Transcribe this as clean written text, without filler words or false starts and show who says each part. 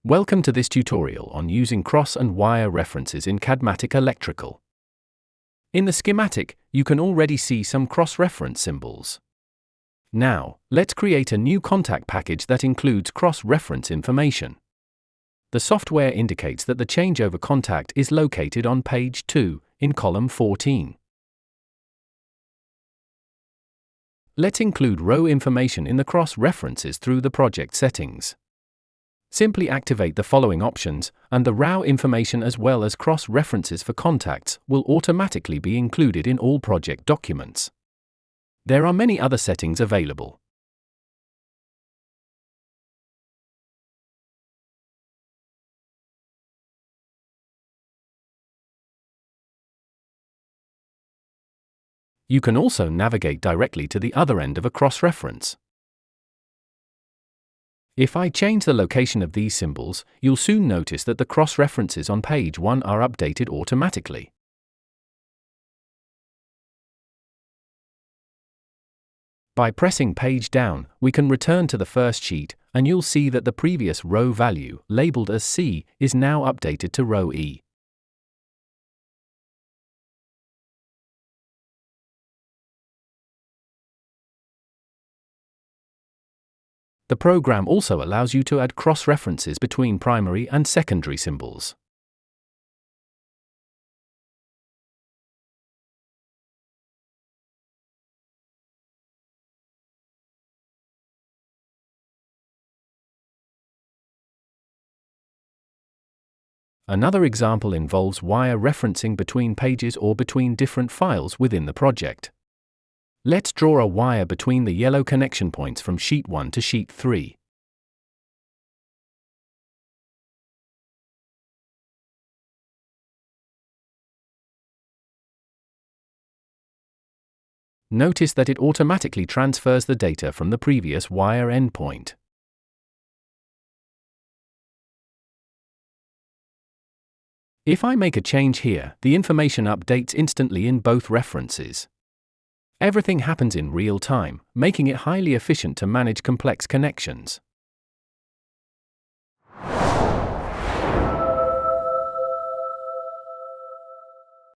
Speaker 1: Welcome to this tutorial on using cross and wire references in CADMATIC Electrical. In the schematic, you can already see some cross-reference symbols. Now, let's create a new contact package that includes cross-reference information. The software indicates that the changeover contact is located on page 2, in column 14. Let's include row information in the cross-references through the project settings. Simply activate the following options, and the row information as well as cross-references for contacts will automatically be included in all project documents. There are many other settings available. You can also navigate directly to the other end of a cross-reference. If I change the location of these symbols, you'll soon notice that the cross-references on page 1 are updated automatically. By pressing page down, we can return to the first sheet, and you'll see that the previous row value, labeled as C, is now updated to row E. The program also allows you to add cross-references between primary and secondary symbols. Another example involves wire referencing between pages or between different files within the project. Let's draw a wire between the yellow connection points from sheet 1 to sheet 3. Notice that it automatically transfers the data from the previous wire endpoint. If I make a change here, the information updates instantly in both references. Everything happens in real time, making it highly efficient to manage complex connections.